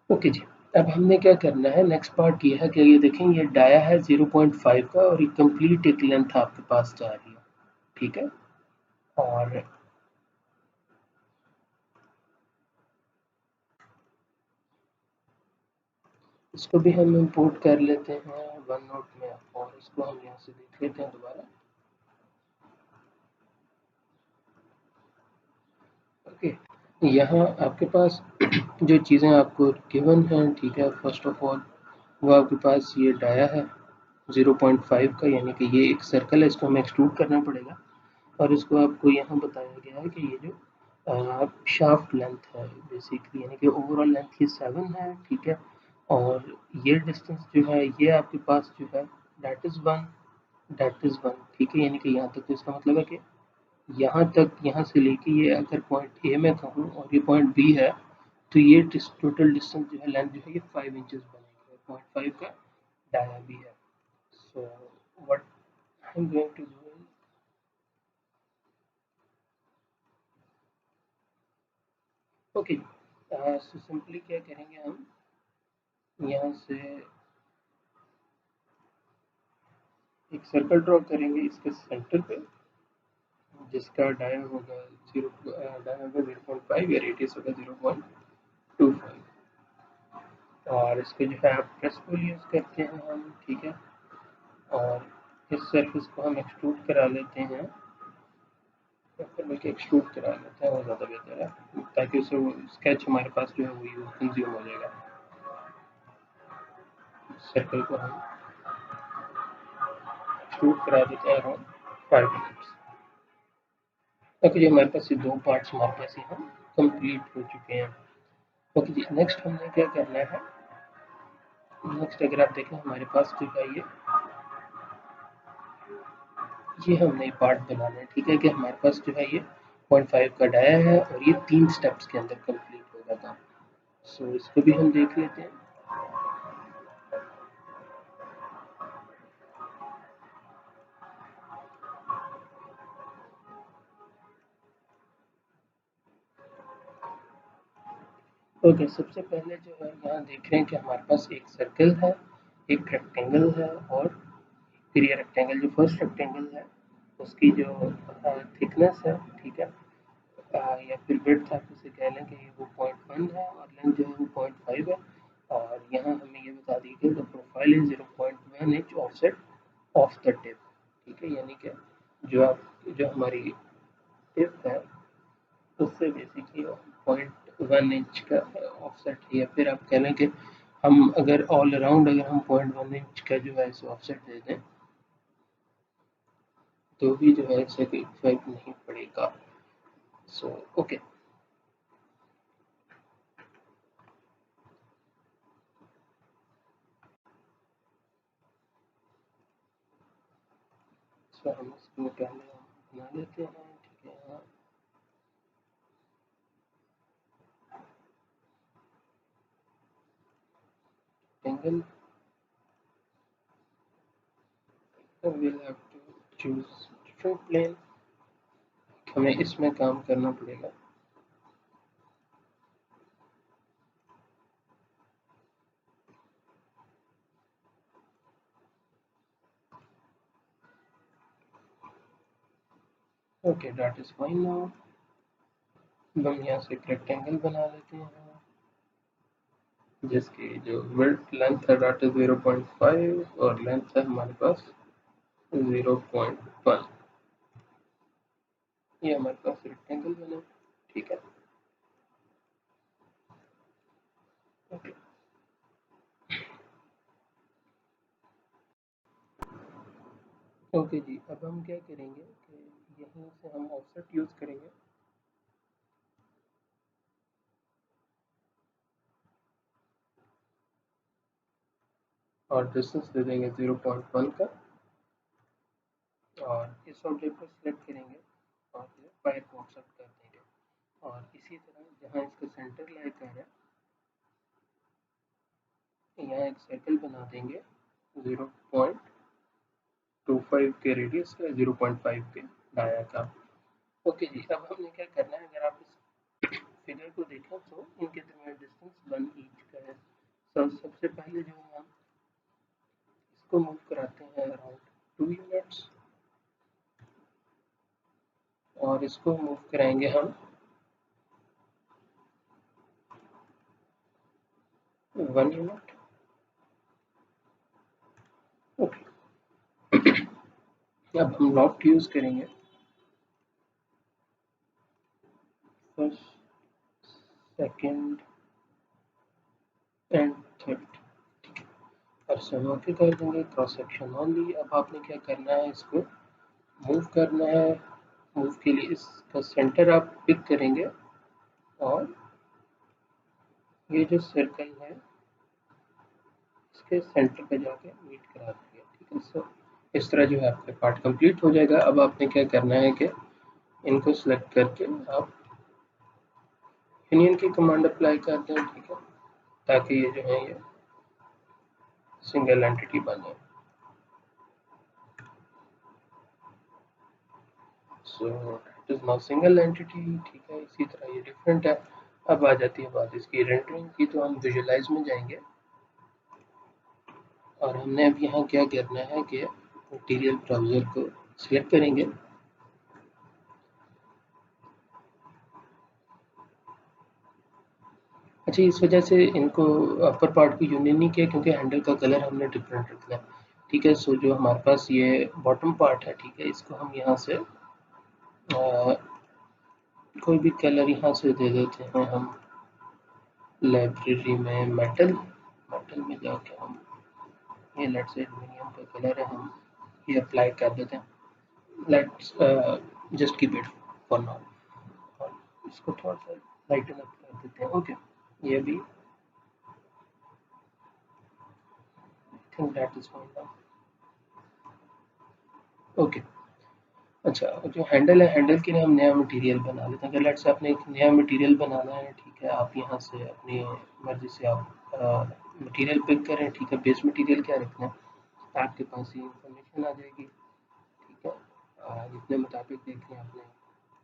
ओके जी, अब हमने क्या करना है, नेक्स्ट पार्ट ये है कि ये देखें ये डाया है 0.5 का और ये कंप्लीट एक लेंथ आपके पास जा रही है, ठीक है। और इसको भी हम इंपोर्ट कर लेते हैं वन नोट में और इसको हम यहाँ से देख लेते हैं दोबारा। ओके, यहाँ आपके पास जो चीज़ें आपको गिवन हैं, ठीक है, फर्स्ट ऑफ ऑल वो आपके पास ये डाया है 0.5 का, यानी कि ये एक सर्कल है, इसको हमें एक्सट्रूड करना पड़ेगा। और इसको आपको यहाँ बताया गया है कि ये जो शाफ्ट लेंथ है बेसिकली, यानी कि ओवरऑल लेंथ ये 7 है, ठीक है। और ये डिस्टेंस जो है ये आपके पास जो है दैट इज़ 1, ठीक है, यानी कि यहाँ तक। तो इसका मतलब है कि यहाँ तक, यहाँ से लेके ये अगर पॉइंट ए में कहूँ और ये पॉइंट बी है, तो ये टोटल डिस्टेंस जो है, लेंथ जो है, ये 5 इंचेस बनेगी, 0.5 का डाया भी है। So what I am going to do, okay, so simply क्या करेंगे हम, यहाँ से एक सर्कल ड्रॉ करेंगे इसके सेंटर पे, जिसका डाया होगा 0.5 या रेडियस होगा 0.25। और इसके जो है आप प्रेस टूल यूज़ करते हैं हम, ठीक है। और इस सरफेस को हम एक्सट्रूड करा लेते हैं, या फिर बल्कि एक्सट्रूड करा लेते हैं, वो ज़्यादा बेहतर है, ताकि उसे वो स्केच हमारे पास जो है वो यूज कंज्यूम हो जाएगा। सर्कल को हम एक्सट्रूड करा देते हैं अराउंड 5 मिनट्स। ओके जी, हमारे पास ये दो पार्ट्स हमारे पास यहाँ कंप्लीट हो चुके हैं। ओके जी, नेक्स्ट हमने क्या करना है, नेक्स्ट अगर आप देखें हमारे पास जो है ये हमने पार्ट बनाना है, ठीक है, कि हमारे पास जो है ये 0.5 का डाया है और ये 3 स्टेप्स के अंदर कंप्लीट होगा काम। सो इसको भी हम देख लेते हैं। ओके, सबसे पहले जो है यहाँ देख रहे हैं कि हमारे पास एक सर्कल है, एक रेक्टेंगल है, और फिर ये रेक्टेंगल, जो फर्स्ट रेक्टेंगल है उसकी जो थिकनेस है, ठीक है, या फिर विड्थ आप इसे कह लें कि वो 0.1 है और लेंथ जो है वो 0.5 है। और यहाँ हमें ये बता दी गई the profile is 0.1 inch offset of the tip, ठीक है, यानी कि जो हमारी टिप है उससे बेसिकली 0.1 इंच का ऑफसेट है, या फिर आप कह लें कि हम अगर ऑल अराउंड अगर हम 0.1 इंच का जो है इसे ऑफसेट दे दें तो भी जो है इससे कोई इफेक्ट नहीं पड़ेगा। सो ओके, सो हम इसको पहले हम बना लेते हैं, ठीक है। यहाँ angle we'll have to choose different plane, हमें इसमें काम करना पड़ेगा। Okay, that is fine now. हम यहाँ से एक रेक्टेंगल बना लेते हैं जिसकी जो विड्थ लेंथ है दैट इज 0.5 और लेंथ है हमारे पास 0.1। ये हमारे पास रेक्टेंगल बना, ठीक है। ओके, ओके जी, अब हम क्या करेंगे कि यहीं से हम ऑफसेट यूज करेंगे और डिस्टेंस दे देंगे 0.1 का, और इस ऑब्जेक्ट को सिलेक्ट करेंगे और फिर वायर को ऑफसेट कर देंगे। और इसी तरह जहाँ इसका सेंटर लाई कर है यहाँ एक सर्कल बना देंगे 0.25 के रेडियस का, 0.5 के डाया का। ओके जी, अब हमने क्या करना है, अगर आप इस फिगर को देखें तो इनके दरमियान डिस्टेंस 1 ईच का है। सबसे पहले जो है हम इसको मूव कराते हैं अराउंड 2 यूनिट्स, और इसको मूव कराएंगे हम 1 यूनिट। अब हम लॉफ्ट यूज करेंगे फर्स्ट, सेकंड एंड थर्ड, और सम के कर देंगे क्रॉस सेक्शन ओनली। अब आपने क्या करना है, इसको मूव करना है। मूव के लिए इसका सेंटर आप पिक करेंगे और ये जो सर्कल है इसके सेंटर पे जाके मीट करा देंगे, ठीक है। सो इस तरह जो है आपका पार्ट कंप्लीट हो जाएगा। अब आपने क्या करना है कि इनको सेलेक्ट करके आप यूनियन की कमांड अप्लाई कर दें, ठीक है, ताकि ये जो है ये सिंगल एंटिटी बने। सो it is now single entity, ठीक है। इसी तरह ये डिफरेंट है। अब आ जाती है बात इसकी रेंडरिंग की, तो हम विजुअलाइज में जाएंगे और हमने अब यहाँ क्या करना है कि मटीरियल ब्राउज़र को सिलेक्ट करेंगे। अच्छा, इस वजह से इनको अपर पार्ट को यूनियन नहीं किया क्योंकि हैंडल का कलर हमने डिफरेंट रखना है, ठीक है। सो जो हमारे पास ये बॉटम पार्ट है, ठीक है, इसको हम यहाँ से कोई भी कलर यहाँ से दे देते हैं हम। लाइब्रेरी में मेटल, मेटल में जाके हम ये लेट्स से एल्युमिनियम का कलर है, हम ये अप्लाई कर देते हैं। Let's just keep it for now, और इसको थोड़ा सा लाइटन अप कर देते हैं। ओके, ये भी think that is fine now. Okay, अच्छा, जो हैंडल है, हैंडल के लिए हम नया मटेरियल बना लेते हैं। अगर लेट्स से आपने एक नया मटेरियल बनाना है, ठीक है, आप यहाँ से अपनी मर्जी से आप मटेरियल पिक करें, ठीक है। बेस मटेरियल क्या रखना है आपके पास, ये इंफॉर्मेशन आ जाएगी, ठीक है। जितने मुताबिक देखें आपने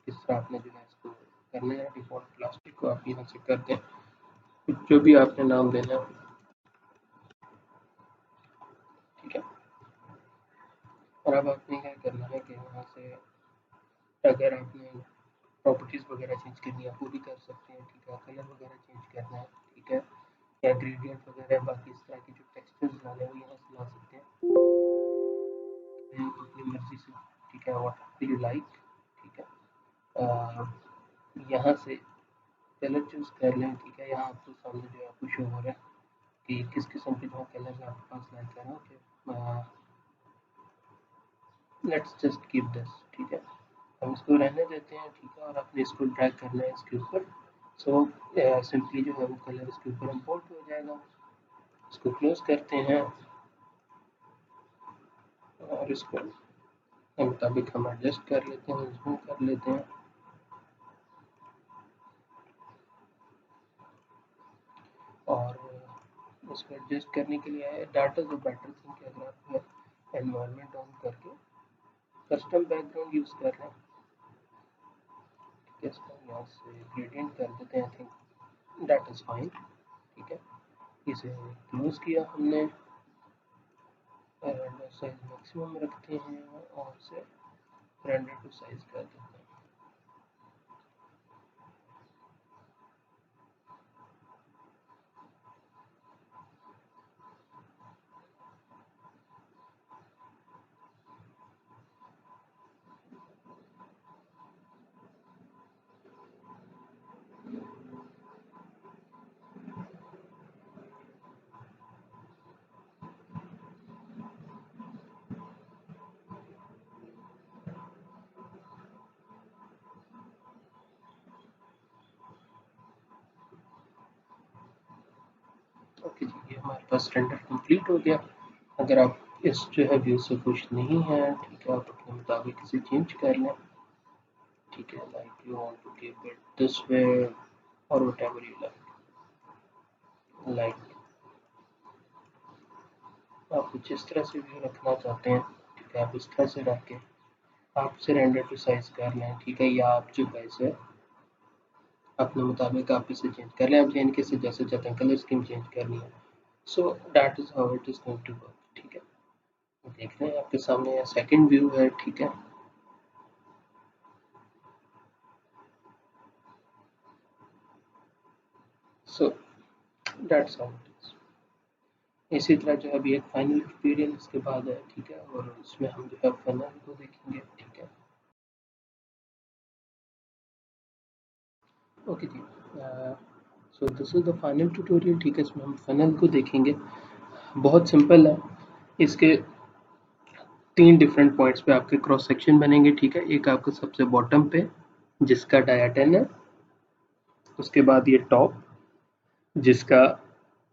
किस तरह आपने जो है इसको करना है। डिफॉल्ट प्लास्टिक को आप यहाँ से कर दें, जो भी आपने नाम देना है, ठीक है। और अब आपने क्या करना है कि यहाँ से अगर आपने प्रॉपर्टीज़ वगैरह चेंज करनी है, वो भी कर सकते हैं, ठीक है। कलर वगैरह चेंज करना है, ठीक है, या ग्रेडियंट वगैरह बाकी इस तरह के जो टेक्सचर्स लाने हैं वो यहाँ से ला सकते हैं अपनी मर्जी से, ठीक है। व्हाट यू लाइक, ठीक है। यहाँ से कलर चूज कर लें, ठीक है। यहाँ आपको सामने जो है आपको शो हो रहा है कि किस किस्म के जो कलर आपके पास लाइक कर रहे हैं। Okay, let's just keep this, ठीक है। हम इसको रहने देते हैं, ठीक है। और आपने इसको ड्रैग करना है इसके ऊपर। सो सिंपली जो है वो कलर इसके ऊपर इम्पोर्ट हो जाएगा। इसको क्लोज करते हैं और इसको के मुताबिक हम एडजस्ट कर लेते हैं, जूम कर लेते हैं। और इसको एडजस्ट करने के लिए डाटा जो बेटर थिंग कि अगर आप एनवायरनमेंट ऑन करके कस्टम बैकग्राउंड यूज़ कर रहे हैं, इसको यहाँ से ग्रेडियंट कर देते हैं। आई थिंक दैट इज़ फाइन, ठीक है। इसे क्लोज किया हमने, रेंडर साइज मैक्सिमम रखते हैं और इसे रेंडर टू साइज कर देते हैं। ओके जी, ये हमारे पास रेंडर कंप्लीट हो गया। अगर आप इस जो है व्यू से खुश नहीं है, ठीक है, आप अपने मुताबिक इसे चेंज कर लें, ठीक है। Like you want to keep it this way और व्हाटएवर यू लाइक आप कुछ इस तरह से व्यू रखना चाहते हैं, ठीक है, आप इस तरह से रख के आप इसे रेंडर टू साइज कर लें, ठीक है। या आप जो है इसे अपने मुताबिक आप इसे चेंज कर लें। आप यानी कि इसे जैसे चाहते हैं कलर स्कीम चेंज करनी है। So that is how it is going to work, ठीक है। देख रहे हैं आपके सामने सेकंड व्यू है, ठीक है। So that's how it is. इसी तरह जो है अभी एक फाइनल एक्सपीरियंस के बाद है, ठीक है, और इसमें हम जो है फनल को देखेंगे, ठीक है। ओके जी, so this is the final tutorial, ठीक है। इसमें हम फनल को देखेंगे, बहुत सिंपल है। इसके 3 डिफरेंट पॉइंट्स पे आपके क्रॉस सेक्शन बनेंगे, ठीक है। एक आपका सबसे बॉटम पे जिसका डाया 10 है, उसके बाद ये टॉप जिसका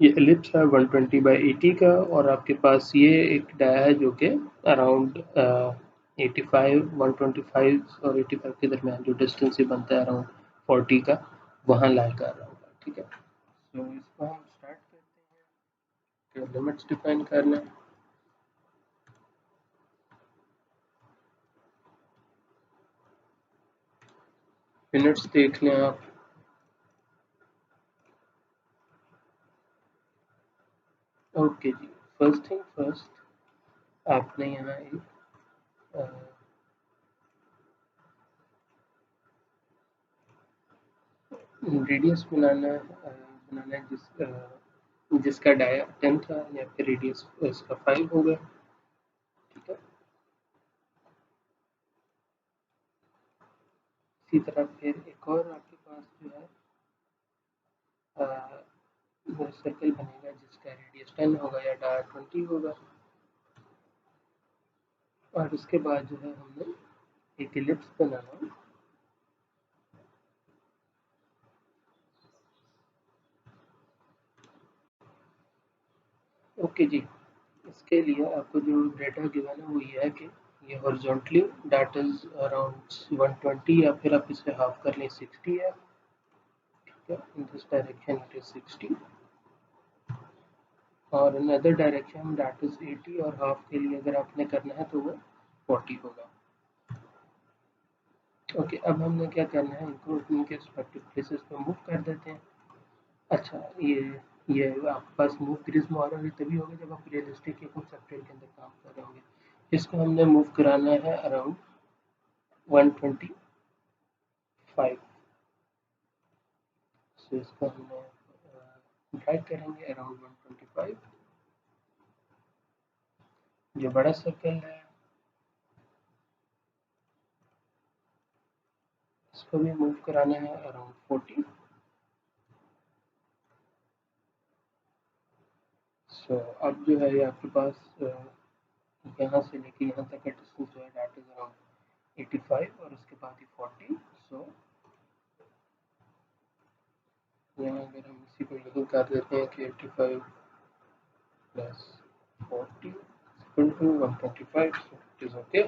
ये एलिप्स है 120/80 का, और आपके पास ये एक डाया है जो कि अराउंड 85 125 और 85 के दरमियान जो डिस्टेंस ये बनता है अराउंड 40 का, वहाँ लाई कर रहा होगा, ठीक है। तो इसको हम स्टार्ट करते हैं, लिमिट्स डिफाइन करना है। मिनट्स देख लें आप। ओके जी, फर्स्ट थिंग फर्स्ट, आपने यहाँ एक रेडियस बनाना है जिसका डाया 10 था, या फिर रेडियस इसका 5 होगा, ठीक है। इसी तरह फिर एक और आपके पास जो है वो सर्कल बनेगा जिसका रेडियस 10 होगा या डाया 20 होगा, और उसके बाद जो है हमने एक इलिप्स बनाना। ओके जी, इसके लिए आपको जो डेटा गिवन है वो ये है कि ये हॉरिजॉन्टली दैट इज अराउंड 120, या फिर आप इसे हाफ कर लें 60 है, ठीक है। In this direction it is 60, और in other direction that is 80, और हाफ के लिए अगर आपने करना है तो वो 40 होगा। ओके, अब हमने क्या करना है, इनको इनके रिस्पेक्टिव प्लेसेस पे मूव कर देते हैं। अच्छा, ये आपके पास मूव ग्रिज्म और भी तभी होगा जब आप रियलिस्टिक या कंसेप्चुअल के अंदर काम कर रहे होंगे। इसको हमने मूव कराना है अराउंड 125, सो इसको हमने ड्रैग करेंगे अराउंड 125। जो बड़ा सर्कल है इसको भी मूव कराना है अराउंड 40। सो अब जो है ये आपके पास यहाँ से लेके यहाँ तक का डिस्टेंस जो है दैट इज अराउंड 85, और उसके बाद ही 40। सो यहाँ अगर हम इसी को यहीं कर देते हैं कि 85 plus 40 equal to 125, so it is okay.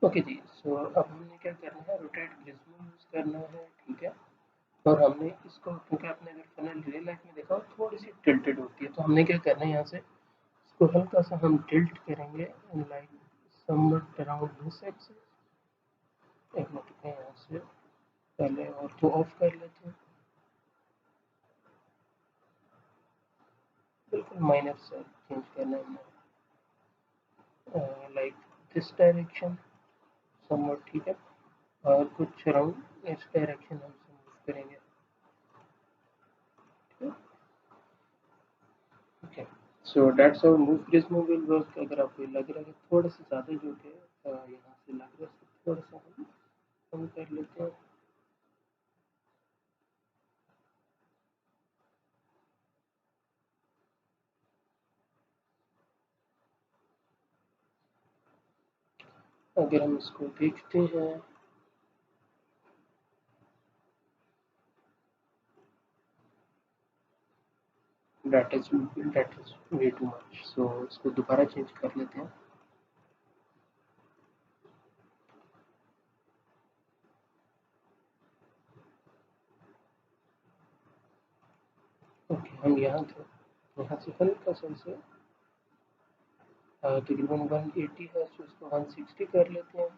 Okay जी, सो अब हमने क्या करना है, रोटेट ग्रिज्म यूज करना है, ठीक है। और हमने इसको, क्योंकि आपने अगर फनल रियल लाइफ में देखा हो थोड़ी सी टिल्टेड होती है, तो हमने क्या करना है, यहाँ से इसको हल्का सा हम टिल्ट करेंगे like somewhat around this axis. एक मिनट में यहाँ से पहले और तो ऑफ कर लेते हैं, बिल्कुल माइनर से चेंज करना है हमें, लाइक दिस डायरेक्शन समवट, ठीक है। और कुछ अराउंड इस डायरेक्शन हम से मूव करेंगे, okay. So that's how move prism will work. अगर आपको लग रहा है कि थोड़ा सा ज़्यादा जो कि यहाँ से लग रहा है, थोड़ा सा हम कम कर लेते हैं। अगर हम इसको देखते हैं, that is way too much, so इसको दोबारा चेंज कर लेते हैं। ओके, हम यहाँ थे, यहाँ से हल्का सा इसे तकरीबन 180 है, सो इसको 160 कर लेते हैं।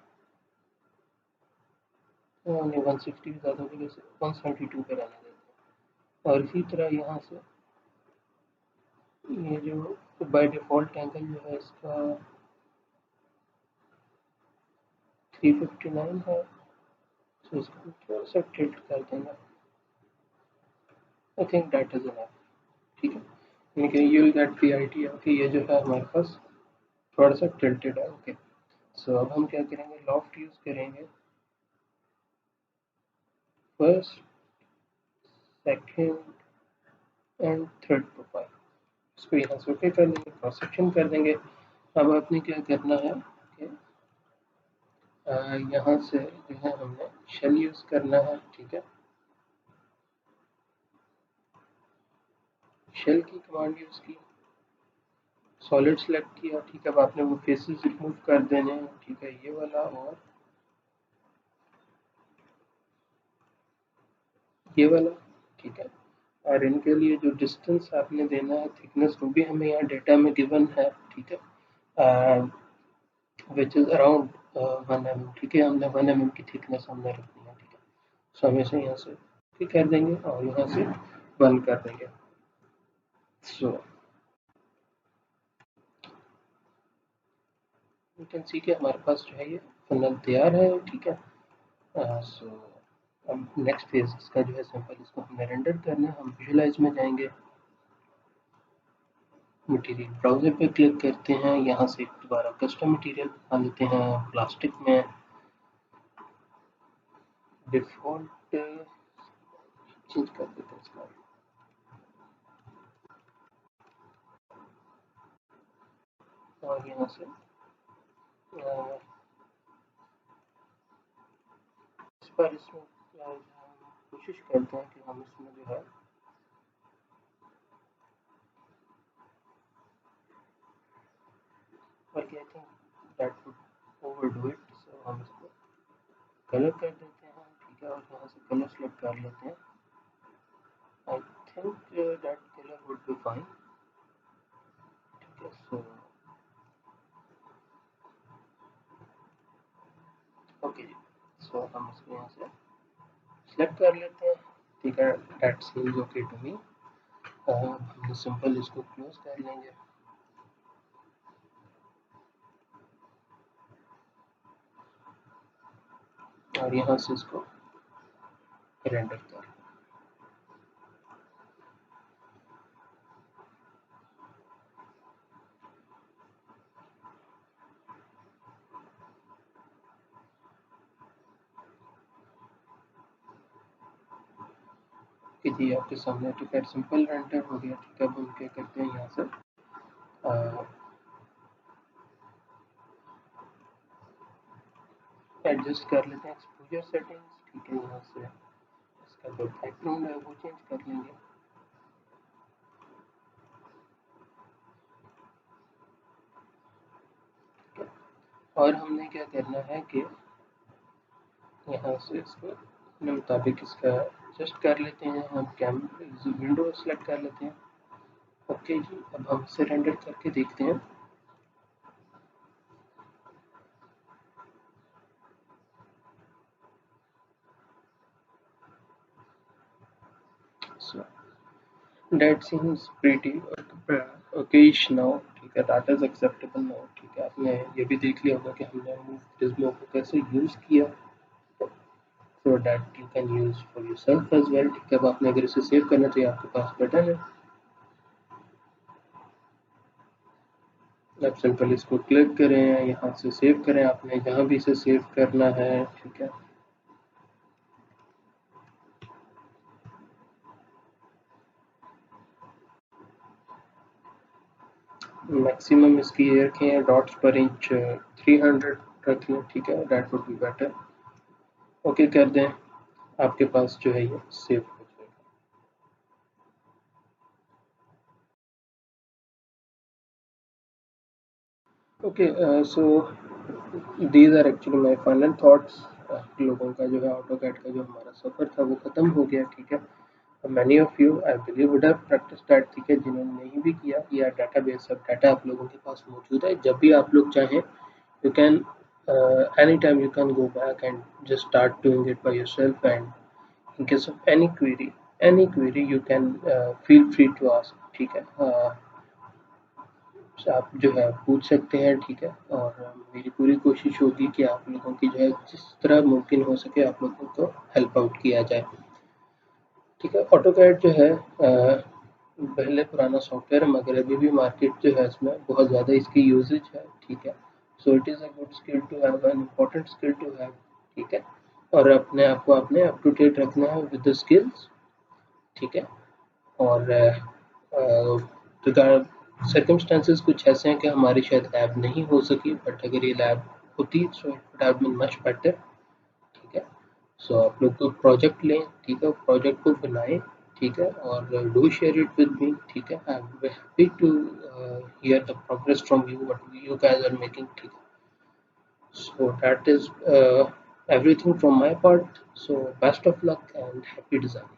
नहीं, 160 भी ज़्यादा हो गया, 172 पे रहने देते हैं। और इसी तरह यहाँ से ये जो बाय डिफ़ॉल्ट एंगल जो है इसका 359 है, तो इसको हम थोड़ा सा टिल्ट कर देंगे। आई थिंक दैट इज इनफ, ठीक है। Okay, you will get the idea. Okay, ये जो है हमारे पास थोड़ा सा टिल्टेड है। ओके, सो अब हम क्या करेंगे, लॉफ्ट यूज करेंगे first, second and third profile. इसको यहाँ से ओके कर देंगे, क्रॉस सेक्शन कर देंगे। अब आपने क्या करना है कि यहाँ से जो है हमने शेल यूज करना है, ठीक है। शेल की कमांड यूज की, सॉलिड सेलेक्ट किया, ठीक है। अब आपने वो फेसेस रिमूव कर देने हैं, ठीक है, ये वाला और ये वाला, ठीक है। और इनके लिए जो डिस्टेंस आपने देना है, थिकनेस, वो भी हमें यहाँ डेटा में गिवन है, ठीक है, विच इज अराउंड 1 mm, ठीक है। हमने 1 mm की थिकनेस हमने रखनी है, ठीक है। सो हम इसे यहाँ से ठीक कर देंगे और यहाँ से बंद कर देंगे। सो यू कैन सी कि हमारे पास जो है ये फनल तैयार है, ठीक है। सो अब नेक्स्ट फेज इसका जो है सिंपल, इसको हमने रेंडर करना है। हम विजुलाइज में जाएंगे, मटेरियल ब्राउजर पे क्लिक करते हैं, यहाँ से दोबारा कस्टम मटेरियल बना लेते हैं प्लास्टिक में, डिफॉल्ट चेंज कर देते हैं इसका। और यहाँ से इस बार इसमें कोशिश करते हैं कि हम इसमें जो है बल्कि I think that would overdo it, so हम इसको कलर कर देते हैं, ठीक है। और यहाँ से कलर सेलेक्ट कर लेते हैं। आई think that colour would be fine, ठीक है। सो ओके जी, सो हम इसको यहाँ से सेलेक्ट कर लेते हैं, ठीक है। That seems okay to me. हम सिंपल इसको क्लोज कर लेंगे और यहाँ से इसको रेंडर कर। कि जी आपके सामने ऑटोकैड सिंपल रेंडर हो गया, ठीक है। अब हम क्या करते हैं, यहाँ से एडजस्ट कर लेते हैं एक्सपोजर सेटिंग्स, ठीक है। यहाँ से इसका जो बैकग्राउंड है वो चेंज कर लेंगे, ठीक है। और हमने क्या करना है कि यहाँ से इसको अपने मुताबिक इसका एडजस्ट कर लेते हैं। हम कैम विंडो सेलेक्ट कर लेते हैं, ओके जी। अब हम इसे रेंडर करके देखते हैं। So that seems pretty okayish now, ठीक है। that is acceptable now, ठीक है। आपने ये भी देख लिया होगा कि हमने मूव प्रिज्मो को कैसे यूज किया, so that you can use for yourself as well, ठीक है। अब आपने अगर इसे सेव करना चाहिए, आपके पास बटन है, आप सिंपल इसको क्लिक करें, यहाँ से सेव करें, आपने जहाँ भी इसे सेव करना है, ठीक है। मैक्सिमम इसकी ये रखें डॉट्स पर इंच 300 रख लें, ठीक है। That would be better. Okay कर दें, आपके पास जो है ये सेव हो जाएगा। Okay, so these are actually my final thoughts. लोगों का जो है ऑटोकैड का जो हमारा सफ़र था वो ख़त्म हो गया, ठीक है। Many of you I believe would have practice that, ठीक है। जिन्होंने नहीं भी किया, या डाटाबेस सब डाटा आप लोगों के पास मौजूद है, जब भी आप लोग चाहें you can anytime you can go back and just start doing it by yourself, and in case of any query you can feel free to ask, ठीक है। आप जो है पूछ सकते हैं, ठीक है। और मेरी पूरी कोशिश होगी कि आप लोगों की जो है जिस तरह मुमकिन हो सके आप लोगों को हेल्प आउट किया जाए, ठीक है। ऑटोकैड जो है पहले पुराना सॉफ्टवेयर है मगर अभी भी मार्केट जो है इसमें बहुत ज़्यादा इसकी यूजेज है, ठीक है। So it is a good skill to have, an important skill to have, ठीक है। और अपने आप को आपने अप टू डेट रखना है विद द स्किल्स, ठीक है। और सर्कमस्टांसेस कुछ ऐसे हैं कि हमारी शायद लैब नहीं हो सकी, बट अगर ये लैब होती so it would have been much better, ठीक है। सो आप लोग को प्रोजेक्ट लें, ठीक है, प्रोजेक्ट को बनाएं, ठीक है, और do share it with me, ठीक है। I am happy to hear the progress from you what you guys are making, ठीक है। So that is everything from my part. So best of luck and happy design.